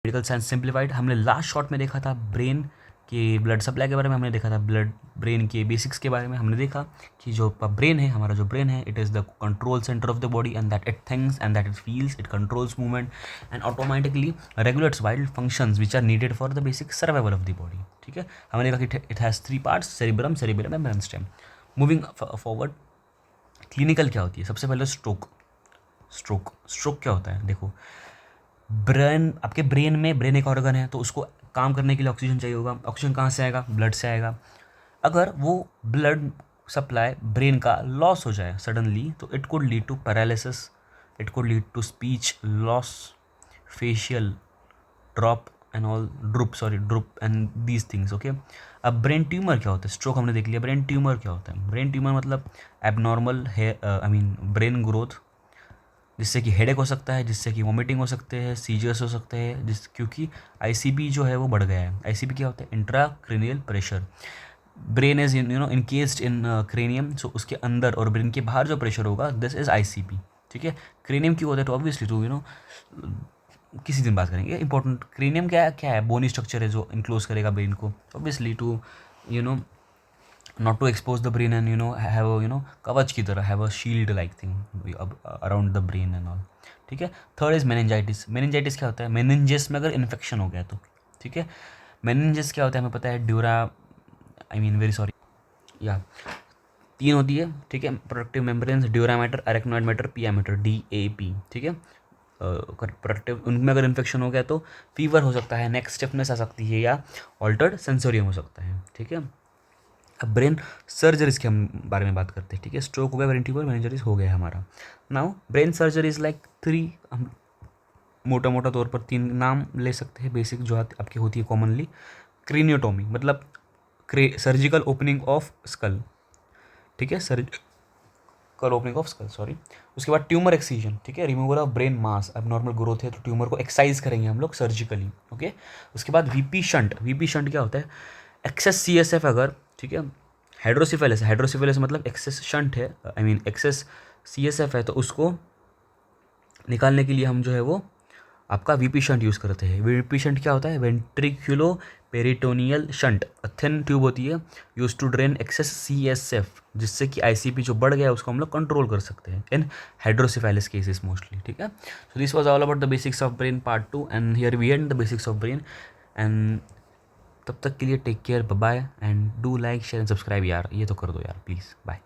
Medical science simplified. हमने last short में देखा था ब्रेन के ब्लड सप्लाई के बारे में, हमने देखा था ब्रेन के बेसिक्स के बारे में। हमने देखा कि जो ब्रेन है, हमारा जो ब्रेन है, it is the control centre of the body and that it thinks and that it feels, it controls movement and automatically regulates vital functions which are needed for the basic survival of the body. ठीक है, हमने देखा कि it has 3 parts, cerebrum, cerebellum and brain stem. Moving forward, clinical क्या होती है? सबसे पहले स्ट्रोक क्या होता है? देखो, ब्रेन, आपके ब्रेन में, ब्रेन एक ऑर्गन है तो उसको काम करने के लिए ऑक्सीजन चाहिए होगा। ऑक्सीजन कहाँ से आएगा? ब्लड से आएगा। अगर वो ब्लड सप्लाई ब्रेन का लॉस हो जाए सडनली, तो it could lead to paralysis, it could lead to speech loss, facial drop droop and these things. Okay, अब ब्रेन ट्यूमर क्या होता है? स्ट्रोक हमने देख लिया। ब्रेन ट्यूमर क्या होता है? ब्रेन ट्यूमर मतलब एबनॉर्मल है, ब्रेन ग्रोथ, जिससे कि हेडेक हो सकता है, जिससे कि वॉमिटिंग हो सकते हैं, सीजर्स हो सकते हैं, क्योंकि आईसीपी जो है वो बढ़ गया है। आईसीपी क्या होता है? Intracranial pressure. Brain is encased in cranium, so उसके अंदर और ब्रेन के बाहर जो प्रेशर होगा, दिस इज आईसीपी। ठीक है, क्रेनियम क्यों होता है? तो ऑब्वियसली टू किसी दिन बात करेंगे। इंपॉर्टेंट, क्रेनियम क्या है? बोनी स्ट्रक्चर है जो इनक्लोज करेगा ब्रेन को, obviously to you know not to expose the brain and have a कवच की तरह, have a shield like thing around the brain and all। ठीक है, थर्ड इज मेनिंजाइटिस। मेनिंजाइटिस क्या होता है? मेनिंजेस में अगर इन्फेक्शन हो गया तो, ठीक है, मेनिंजेस क्या होता है हमें पता है, वेरी सॉरी, या 3 होती है। ठीक है, productive membranes, dura mater, arachnoid matter, पिया मैटर, DAP। ठीक है, प्रोडक्टिव, उनमें अगर इन्फेक्शन हो गया तो फीवर हो सकता है, नेक स्टिफनेस आ सकती है, या ऑल्टर्ड सेंसोरियम हो सकता है। ठीक है, अब ब्रेन सर्जरीज के हम बारे में बात करते हैं। ठीक है, स्ट्रोक हो गया, ब्रेन ट्यूमर, मेनिंजाइटिस हो गया हमारा। Now brain surgery is like 3, हम मोटा तौर पर 3 नाम ले सकते हैं बेसिक जो आपकी होती है कॉमनली। क्रेनियोटोमी मतलब सर्जिकल ओपनिंग ऑफ स्कल। ठीक है, surgical opening of skull, sorry. उसके बाद ट्यूमर एक्सीजन। ठीक है, रिमूवल ऑफ ब्रेन मास, अब नॉर्मल ग्रोथ है तो ट्यूमर को एक्साइज करेंगे हम लोग सर्जिकली। ओके, उसके बाद वीपी शंट। वीपी शंट क्या होता है? एक्सेस CSF अगर, ठीक है, हाइड्रोसिफिलिस मतलब एक्सेस शंट है, एक्सेस CSF है, तो उसको निकालने के लिए हम जो है वो आपका वीपी शंट यूज़ करते हैं। वीपी शंट क्या होता है? Ventriculoperitoneal shunt, thin tube होती है, use to drain excess CSF, जिससे कि ICP जो बढ़ गया है उसको हम लोग कंट्रोल कर सकते हैं इन हाइड्रोसिफाइलिस केसेस मोस्टली। ठीक है, so this was all about the basics of brain part 2 and here we end the basics of brain. And तब तक के लिए take care, bye and do like share and subscribe यार, ये तो कर दो यार प्लीज़, बाय।